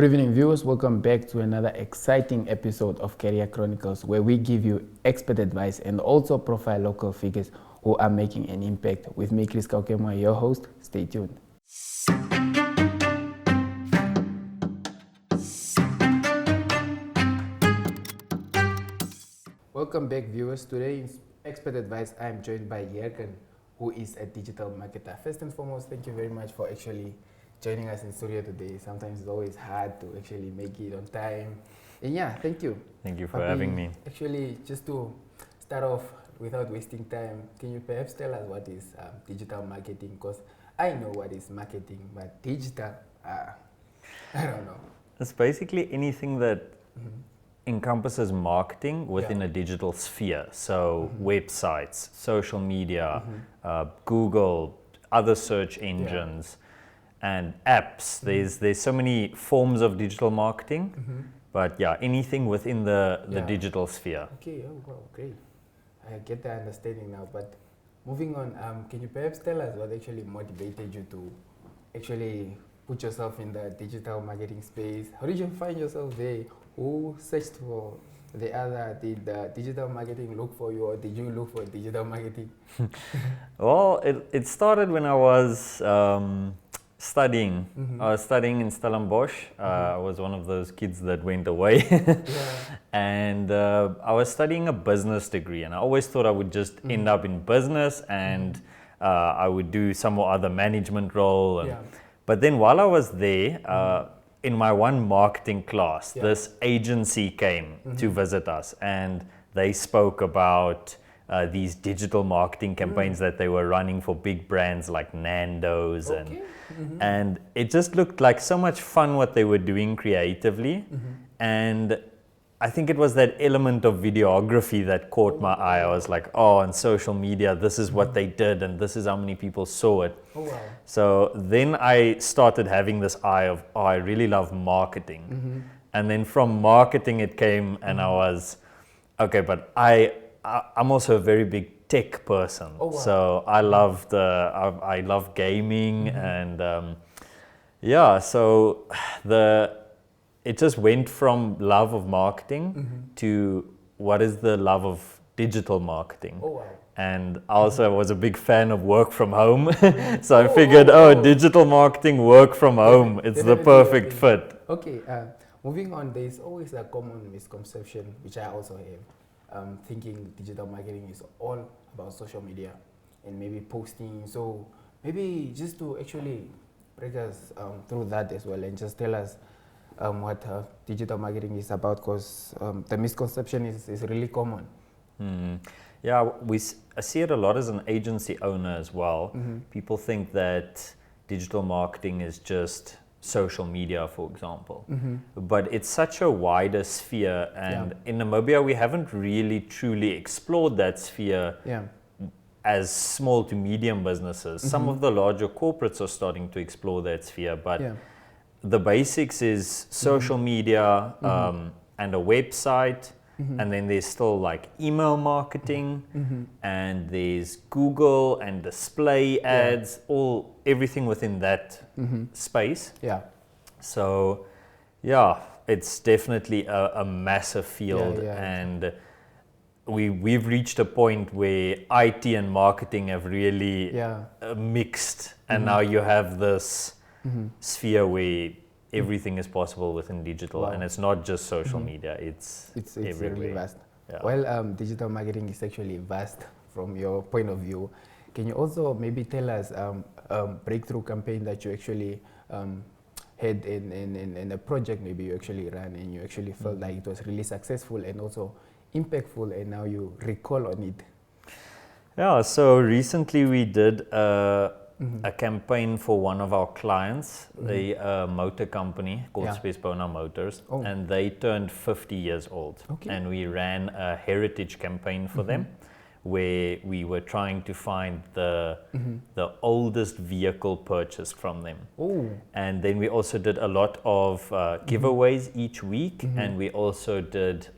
Good evening, viewers. Welcome back to another exciting episode of Career Chronicles, where we give you expert advice and also profile local figures who are making an impact. With me, Chris Kaukemwa, your host. Stay tuned. Welcome back, viewers. Today in Expert Advice, I am joined by Jurgen, who is a digital marketer. First and foremost, thank you very much for actually joining us in studio today. Sometimes it's always hard to actually make it on time. And yeah, thank you. Thank you for having me. Actually, just to start off without wasting time, can you perhaps tell us what is digital marketing? Because I know what is marketing, but digital, I don't know. It's basically anything that encompasses marketing within a digital sphere. So websites, social media, Google, other search engines, and apps. There's so many forms of digital marketing, but yeah, anything within the digital sphere. Okay, oh wow, great. I get the understanding now, but moving on, can you perhaps tell us what actually motivated you to actually put yourself in the digital marketing space? How did you find yourself there? Who searched for the other? Did the digital marketing look for you, or did you look for digital marketing? Well, it started when I was studying. I was studying in Stellenbosch. I was one of those kids that went away. And I was studying a business degree, and I always thought I would just end up in business, and I would do some or other management role. But then while I was there, in my one marketing class, this agency came to visit us, and they spoke about these digital marketing campaigns that they were running for big brands like Nando's, and it just looked like so much fun what they were doing creatively. And I think it was that element of videography that caught my eye. I was like, oh, on social media, this is what they did, and this is how many people saw it. So then I started having this eye of, oh, I really love marketing. And then from marketing it came, and I was, okay, but I'm also a very big tech person. So I love I love gaming, and so it just went from love of marketing to what is the love of digital marketing. And also I was a big fan of work from home. So I figured, digital marketing, work from home, it's the perfect fit. Okay, moving on, there's always a common misconception, which I also have, thinking digital marketing is all about social media and maybe posting. So maybe just to actually break us through that as well, and just tell us what digital marketing is about, because the misconception is really common. Yeah, I see it a lot as an agency owner as well. People think that digital marketing is just social media, for example. But it's such a wider sphere, and in Namibia we haven't really truly explored that sphere as small to medium businesses. Some of the larger corporates are starting to explore that sphere, but the basics is social media and a website, and then there's still like email marketing, and there's Google and display ads, everything within that space. So it's definitely a massive field, and we've reached a point where IT and marketing have really mixed, and now you have this sphere where everything is possible within digital, and it's not just social media, it's everywhere. Really vast. Well, digital marketing is actually vast from your point of view. Can you also maybe tell us a breakthrough campaign that you actually had in a project maybe you actually ran, and you actually felt like it was really successful and also impactful, and now you recall on it? Yeah, so recently we did a campaign for one of our clients, a motor company called Spesbona Motors, and they turned 50 years old. And we ran a heritage campaign for them, where we were trying to find the oldest vehicle purchased from them. And then we also did a lot of giveaways each week, and we also did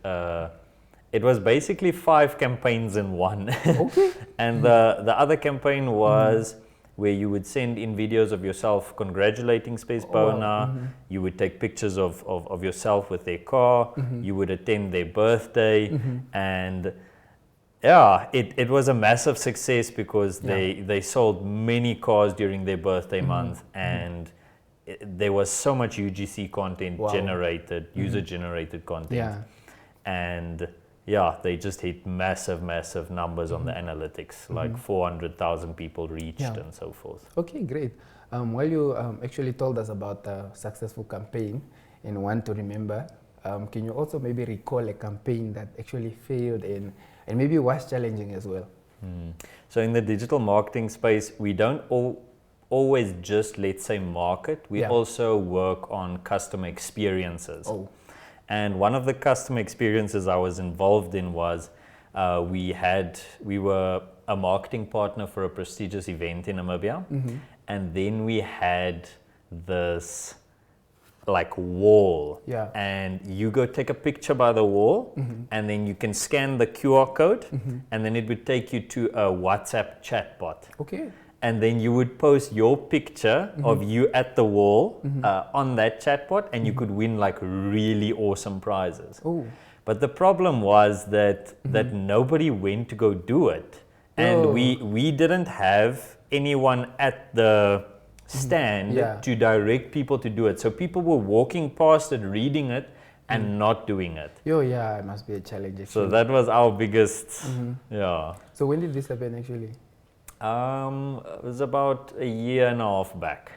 it was basically 5 campaigns in one. And the other campaign was where you would send in videos of yourself congratulating space Bona. You would take pictures of yourself with their car. You would attend their birthday. And yeah, it was a massive success because they sold many cars during their birthday month, and there was so much UGC content generated, user-generated content. And yeah, they just hit massive numbers on the analytics, like 400,000 people reached and so forth. Okay, great. While you actually told us about a successful campaign and one to remember, can you also maybe recall a campaign that actually failed and maybe was challenging as well? So in the digital marketing space, we don't always just, let's say, market. We also work on customer experiences. And one of the customer experiences I was involved in was we were a marketing partner for a prestigious event in Namibia. And then we had this like wall, and you go take a picture by the wall, and then you can scan the QR code, and then it would take you to a WhatsApp chatbot. Okay. And then you would post your picture of you at the wall on that chatbot, and you could win like really awesome prizes. But the problem was that nobody went to go do it, and we didn't have anyone at the stand to direct people to do it. So people were walking past it, reading it, and not doing it. It must be a challenge actually. So that was our biggest, So when did this happen actually? It was about a year and a half back.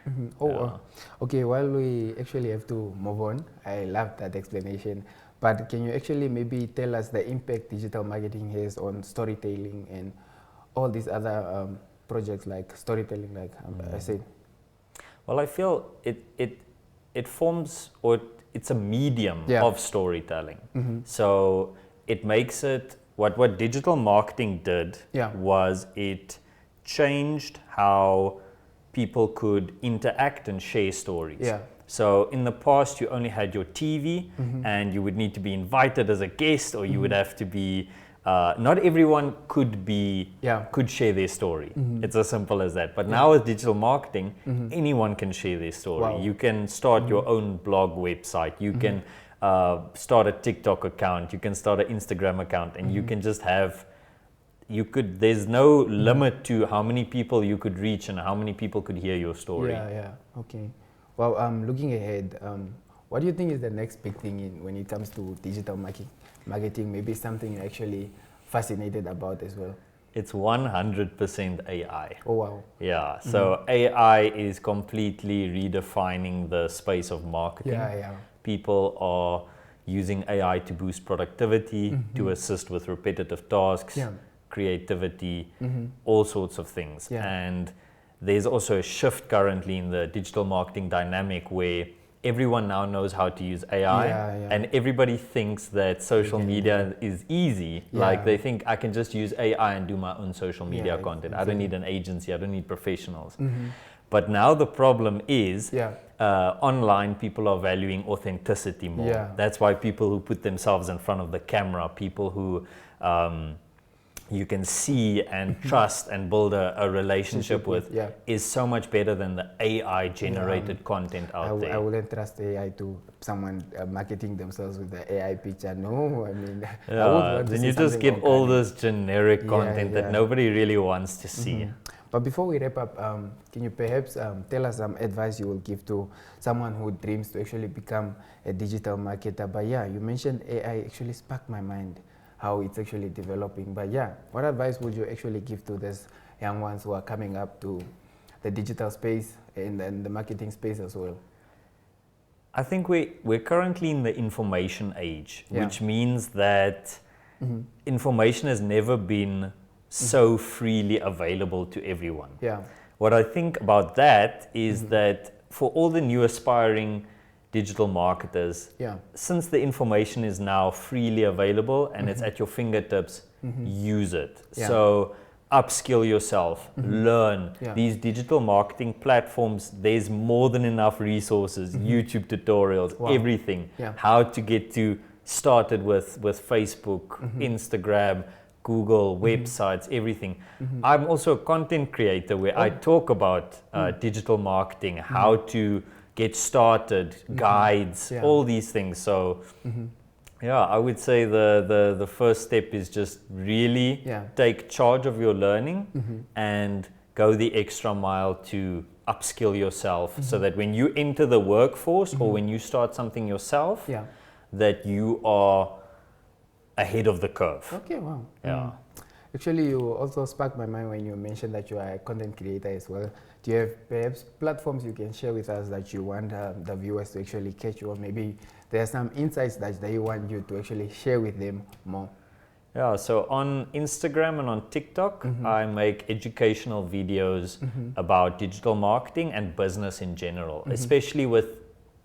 Okay, while we actually have to move on, I love that explanation. But can you actually maybe tell us the impact digital marketing has on storytelling and all these other projects like storytelling, like I said? Well, I feel it forms, or it's a medium of storytelling. So it makes it, what digital marketing did was it changed how people could interact and share stories. So in the past, you only had your TV, and you would need to be invited as a guest, or you would have to be. Not everyone could share their story. It's as simple as that. But now with digital marketing, anyone can share their story. You can start your own blog website. You can start a TikTok account. You can start an Instagram account, and you can just have. There's no limit to how many people you could reach and how many people could hear your story. Okay. Well, looking ahead, what do you think is the next big thing when it comes to digital marketing? Maybe something you're actually fascinated about as well? It's 100% AI. Oh, wow. Yeah, so AI is completely redefining the space of marketing. People are using AI to boost productivity, to assist with repetitive tasks, creativity, all sorts of things. And there's also a shift currently in the digital marketing dynamic where everyone now knows how to use AI, and everybody thinks that social media is easy. Like they think I can just use AI and do my own social media content. I don't need an agency, I don't need professionals. But now the problem is online people are valuing authenticity more. That's why people who put themselves in front of the camera, people who you can see and trust and build a relationship with is so much better than the AI generated content out there. I wouldn't trust AI to someone marketing themselves with the AI picture. No, I mean, I would want to then see you just get all this generic content that nobody really wants to see. But before we wrap up, can you perhaps tell us some advice you will give to someone who dreams to actually become a digital marketer? But you mentioned AI actually sparked my mind, how it's actually developing. But what advice would you actually give to these young ones who are coming up to the digital space and the marketing space as well? I think we're currently in the information age, which means that information has never been so freely available to everyone. What I think about that is that for all the new aspiring digital marketers, since the information is now freely available and it's at your fingertips, use it. So upskill yourself, learn. These digital marketing platforms, there's more than enough resources, YouTube tutorials, everything. How to get started with Facebook, Instagram, Google, websites, everything. I'm also a content creator where I talk about digital marketing, how to get started, guides, all these things. So yeah, I would say the first step is just really take charge of your learning and go the extra mile to upskill yourself so that when you enter the workforce or when you start something yourself, that you are ahead of the curve. Okay, wow. Yeah. Actually, you also sparked my mind when you mentioned that you are a content creator as well. Do you have perhaps platforms you can share with us that you want the viewers to actually catch you, or maybe there are some insights that they want you to actually share with them more? Yeah, so on Instagram and on TikTok, I make educational videos about digital marketing and business in general, especially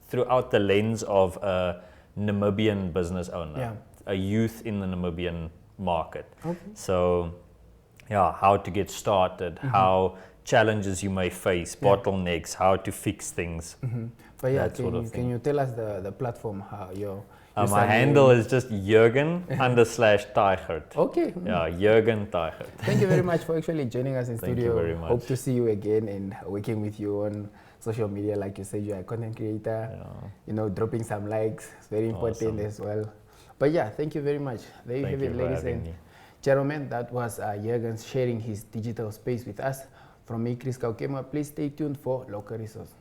throughout the lens of a Namibian business owner, a youth in the Namibian market. Okay. So, yeah, how to get started, how challenges you may face, bottlenecks, how to fix things. But yeah, can you tell us the platform, how your my handle is just Jürgen _Teichert. Okay. Yeah, Jürgen Teichert. Thank you very much for actually joining us in Thank studio. You very much. Hope to see you again and working with you on social media. Like you said, you are a content creator. You know, dropping some likes is very important as well. But yeah, thank you very much. There you have it, ladies and gentlemen. That was Jürgen sharing his digital space with us. From me, Chris Kaukema. Please stay tuned for Local Resource.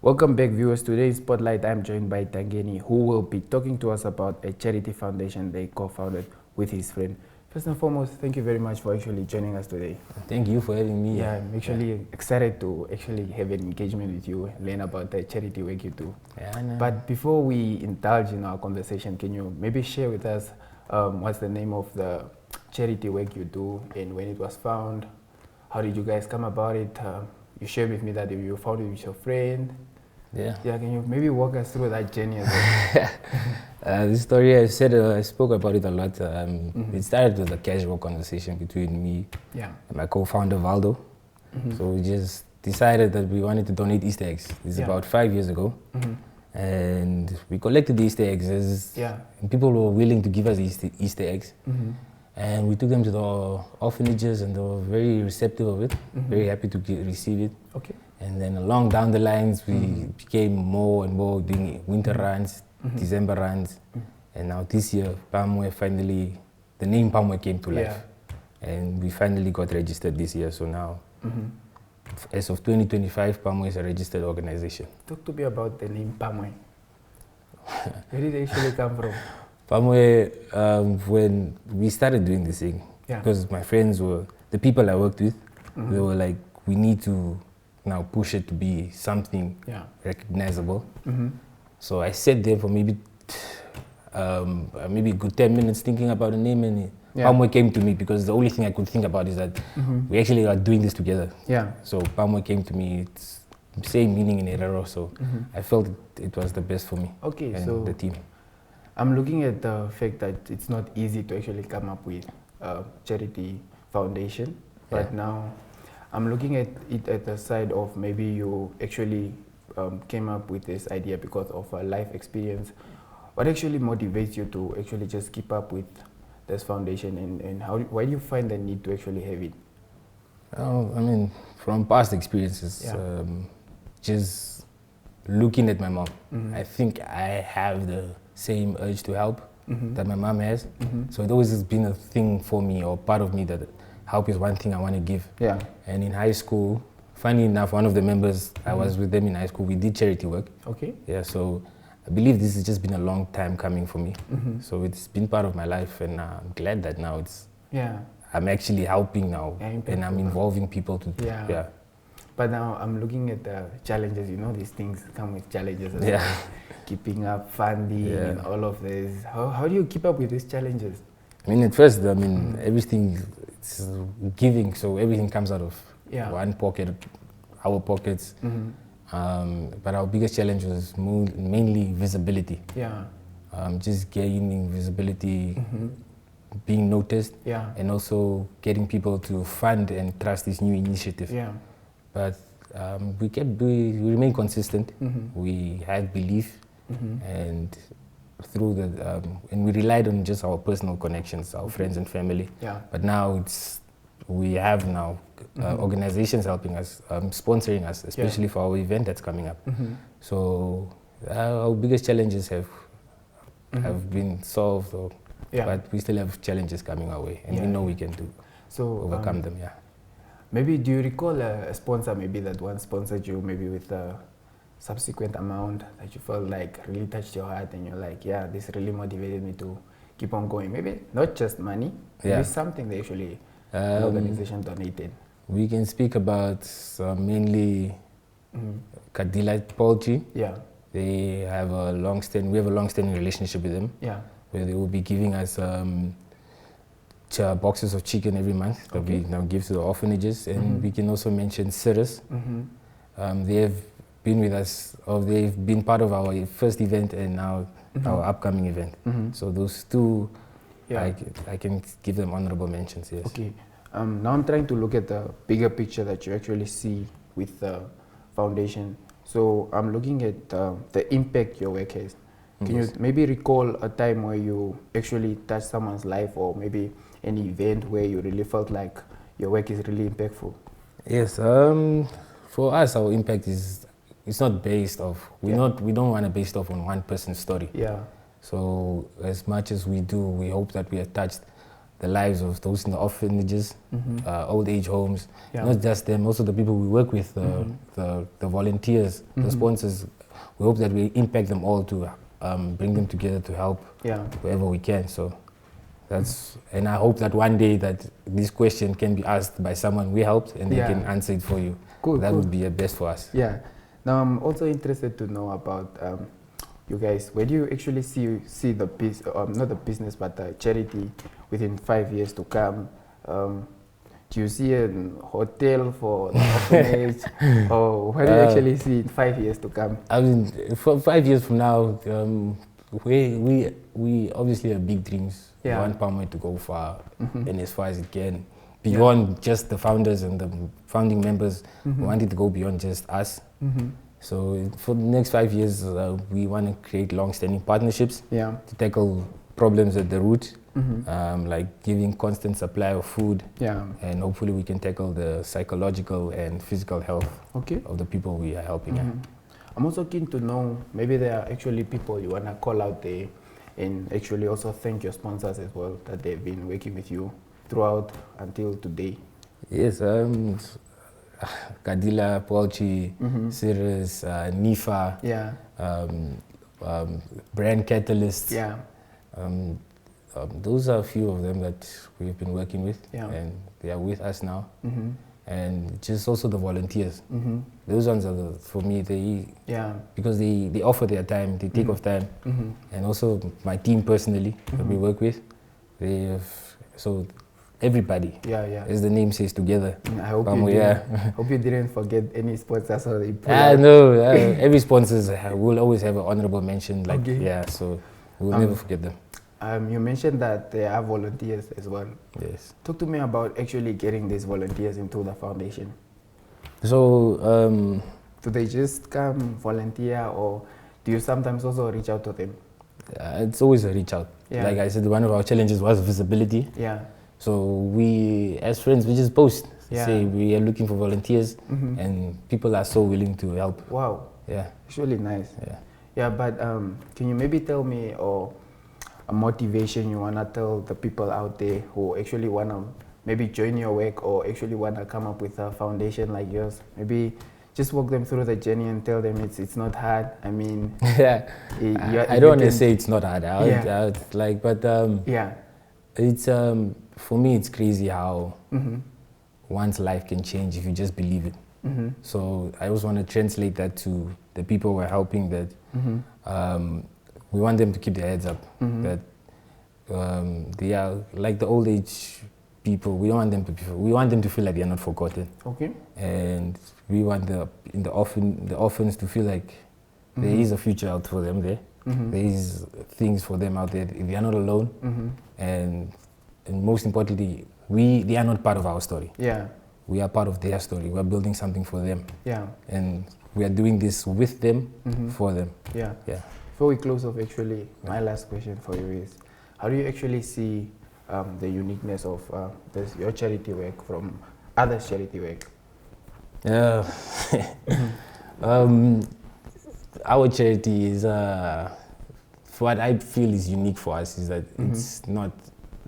Welcome back, viewers. Today in Spotlight, I'm joined by Tangeni, who will be talking to us about a charity foundation they co-founded with his friend. First and foremost, thank you very much for actually joining us today. Thank you for having me. Yeah, I'm actually excited to actually have an engagement with you, learn about the charity work you do. Yeah, no. But before we indulge in our conversation, can you maybe share with us what's the name of the charity work you do and when it was found? How did you guys come about it? You shared with me that you found it with your friend. Yeah. Yeah, can you maybe walk us through that journey as well? This story, I spoke about it a lot. It started with a casual conversation between me and my co-founder, Valdo. So we just decided that we wanted to donate Easter eggs. This is about 5 years ago. And we collected the Easter eggs and people were willing to give us Easter eggs. And we took them to the orphanages and they were very receptive of it, very happy to receive it. Okay. And then along down the lines, we became more and more doing winter runs, December runs. And now this year, the name Palmway came to life. And we finally got registered this year. So now, as of 2025, Palmway is a registered organization. Talk to me about the name Palmway. Where did it actually come from? Palmway, when we started doing this thing, because my friends were, the people I worked with, they were like, we need to now push it to be something recognizable. So I sat there for maybe a good 10 minutes thinking about the name, and Palmway came to me because the only thing I could think about is that we actually are doing this together. So Palmway came to me, it's same meaning in Herero, so I felt it was the best for me and the team. I'm looking at the fact that it's not easy to actually come up with a charity foundation, but now I'm looking at it at the side of maybe you actually came up with this idea because of a life experience. What actually motivates you to actually just keep up with this foundation, and why do you find the need to actually have it? I mean, from past experiences, just looking at my mom, I think I have the same urge to help that my mom has. So it always has been a thing for me, or part of me, that help is one thing I want to give. And in high school, funny enough, one of the members, I was with them in high school, we did charity work. So I believe this has just been a long time coming for me. So it's been part of my life, and I'm glad that now it's, I'm actually helping now, and I'm involving people to, But now I'm looking at the challenges, you know, these things come with challenges as well. Keeping up funding and all of this. How do you keep up with these challenges? I mean, at first, everything is giving, so everything comes out of one pocket, our pockets. But our biggest challenge was mainly visibility. Just gaining visibility, being noticed, and also getting people to fund and trust this new initiative. But we remain consistent. We had belief, and through the and we relied on just our personal connections, our friends and family. Yeah. But now we have now organizations helping us, sponsoring us, especially for our event that's coming up. So our biggest challenges have been solved, but we still have challenges coming our way, and we know we can overcome them. Yeah. Maybe do you recall a sponsor maybe that once sponsored you, maybe with a subsequent amount that you felt like really touched your heart, and you're like, yeah, this really motivated me to keep on going? Maybe not just money, maybe something they actually the organization donated. We can speak about mainly Kadila Poultry. Yeah. We have a long-standing relationship with them. Yeah. Where they will be giving us boxes of chicken every month that we now give to the orphanages, and we can also mention Cirrus. They have been with us, or they've been part of our first event and now our upcoming event. So those two, I can give them honorable mentions. Yes. Okay. Now I'm trying to look at the bigger picture that you actually see with the foundation. So I'm looking at the impact your work has. Can you maybe recall a time where you actually touched someone's life, or maybe an event where you really felt like your work is really impactful? Yes. For us, our impact it's not based off. We don't want to base it off on one person's story. Yeah. So as much as we do, we hope that we have touched the lives of those in the orphanages, old age homes, not just them, also the people we work with, the volunteers, the sponsors. We hope that we impact them all to bring them together to help wherever we can. So and I hope that one day that this question can be asked by someone we helped, and they can answer it for you. Cool. That would be the best for us. Yeah. Now I'm also interested to know about you guys. Where do you actually see the not the business, but the charity within 5 years to come? Do you see a hotel for the orphanage, or where do you actually see it 5 years to come? I mean, for 5 years from now, we obviously have big dreams. We want Palmway to go far and as far as it can, beyond just the founders and the founding members. We want it to go beyond just us. So for the next 5 years, we want to create long-standing partnerships to tackle problems at the root, like giving constant supply of food, and hopefully we can tackle the psychological and physical health of the people we are helping. I'm also keen to know, maybe there are actually people you want to call out there, and actually also thank your sponsors as well, that they've been working with you throughout until today. Yes, Kadila, Poultry, Cirrus, NIFA, Brand Catalyst. Those are a few of them that we've been working with, and they are with us now. And just also the volunteers. Those ones are for me, because they offer their time, they take off time. And also my team personally that we work with, so everybody, as the name says, together. I hope hope you didn't forget any sponsors. No, every sponsors will always have an honorable mention. So we'll never forget them. You mentioned that there are volunteers as well. Yes. Talk to me about actually getting these volunteers into the foundation. So, do they just come volunteer, or do you sometimes also reach out to them? It's always a reach out. Like I said, one of our challenges was visibility. So we, as friends, we just post, say we are looking for volunteers, and people are so willing to help. Wow. Yeah. It's really nice. But can you maybe tell me, or a motivation you want to tell the people out there who actually want to maybe join your work, or actually want to come up with a foundation like yours? Maybe just walk them through the journey and tell them it's not hard. I mean, I don't want to say it's not hard. It's for me, it's crazy how one's life can change if you just believe it. So I always want to translate that to the people we're helping, that we want them to keep their heads up, that they are like the old age people. We want them to feel like they're not forgotten. And we want the orphans to feel like there is a future out for them there. There is things for them out there. They are not alone. And most importantly, they are not part of our story. we are part of their story. We're building something for them. Yeah. And we are doing this with them, for them. Yeah. Yeah. Before we close off, actually, my last question for you is, how do you actually see the uniqueness of your charity work from others' charity work? Our charity is, what I feel is unique for us is that it's not,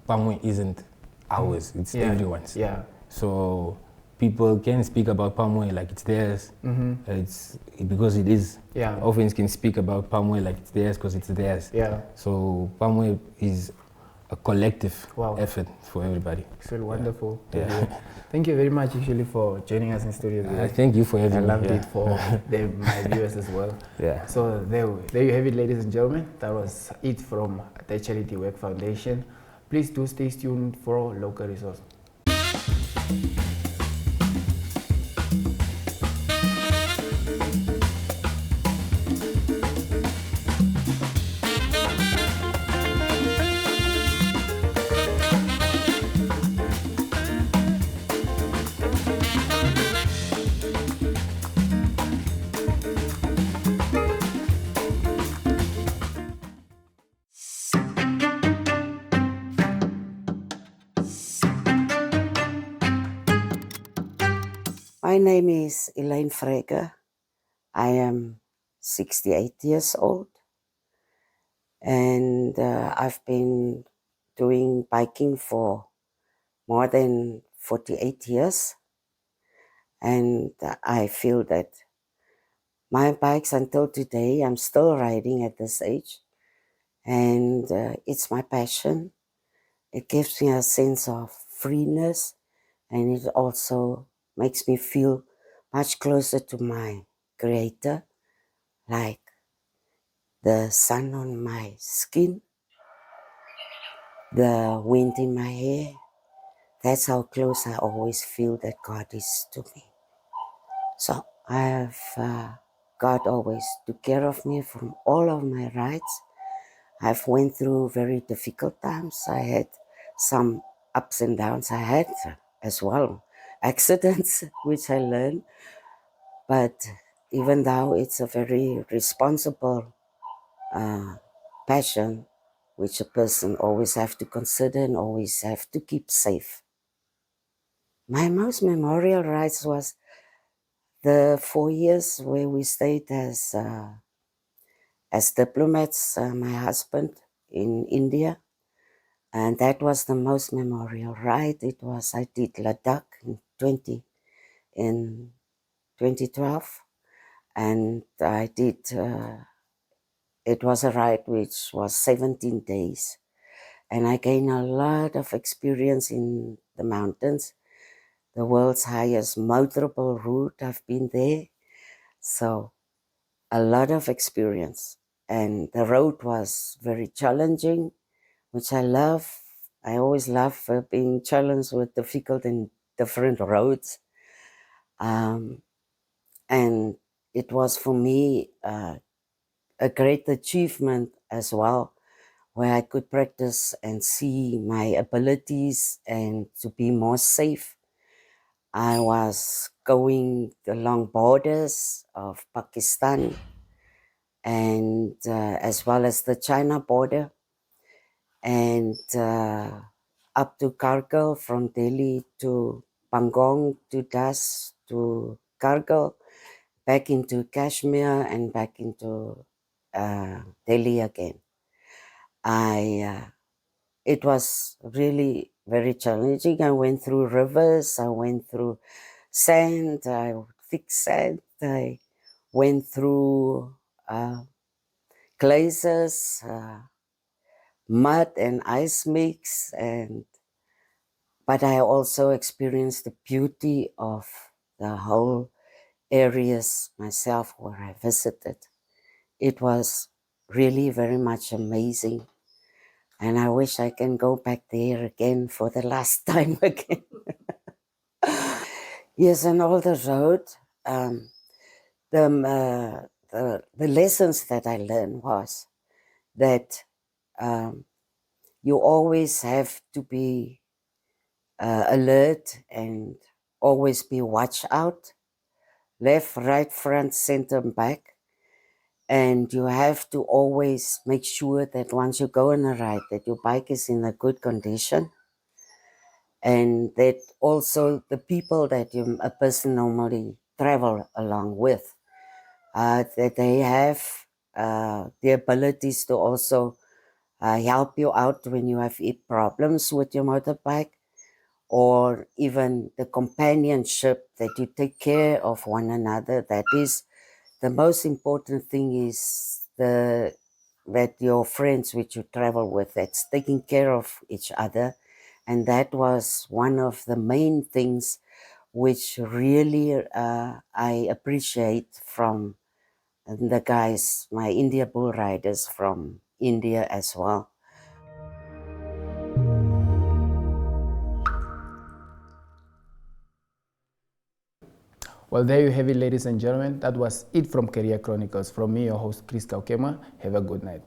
Pamwe isn't ours, it's everyone's. Yeah. So people can speak about Pamwe like it's theirs, it's because it is. Yeah. Orphans can speak about Pamwe like it's theirs because it's theirs. Yeah. So Pamwe is a collective Wow. effort for everybody. It's really wonderful. Yeah. Thank you very much actually for joining us in studio today. Thank you for having me. I loved it for my viewers as well. Yeah. So there you have it, ladies and gentlemen. That was it from the Charity Work Foundation. Please do stay tuned for local resource. My name is Elaine Frege. I am 68 years old, and I've been doing biking for more than 48 years. And I feel that my bikes until today, I'm still riding at this age, and it's my passion. It gives me a sense of freeness, and it also makes me feel much closer to my Creator, like the sun on my skin, the wind in my hair. That's how close I always feel that God is to me. So I have, God always took care of me from all of my rides. I've went through very difficult times. I had some ups and downs. I had as well accidents, which I learned. But even though it's a very responsible passion, which a person always have to consider and always have to keep safe. My most memorial rides was the 4 years where we stayed as diplomats, my husband in India, and that was the most memorial ride. I did Ladakh in 2012, and I did. It was a ride which was 17 days. And I gained a lot of experience in the mountains, the world's highest motorable route. I've been there. So a lot of experience. And the road was very challenging, which I love. I always love being challenged with difficult and different roads. And it was for me a great achievement as well, where I could practice and see my abilities and to be more safe. I was going along borders of Pakistan and as well as the China border, and up to Kargil, from Delhi to Pangong to Das to Kargil, back into Kashmir and back into Delhi again. It was really very challenging. I went through rivers, I went through sand, thick sand, I went through glaciers, mud and ice mix, but I also experienced the beauty of the whole areas myself where I visited. It was really very much amazing. And I wish I can go back there again for the last time again. Yes, and all the road, the lessons that I learned was that you always have to be alert and always be watch out, left, right, front, center, and back. And you have to always make sure that once you go on a ride, that your bike is in a good condition. And that also the people that a person normally travel along with, that they have the abilities to also help you out when you have problems with your motorbike, or even the companionship that you take care of one another. That is the most important thing, is that your friends which you travel with, that's taking care of each other. And that was one of the main things which really I appreciate from the guys, my India bull riders from India as well. Well, there you have it, ladies and gentlemen. That was it from Career Chronicles. From me, your host, Chris Kaukema. Have a good night.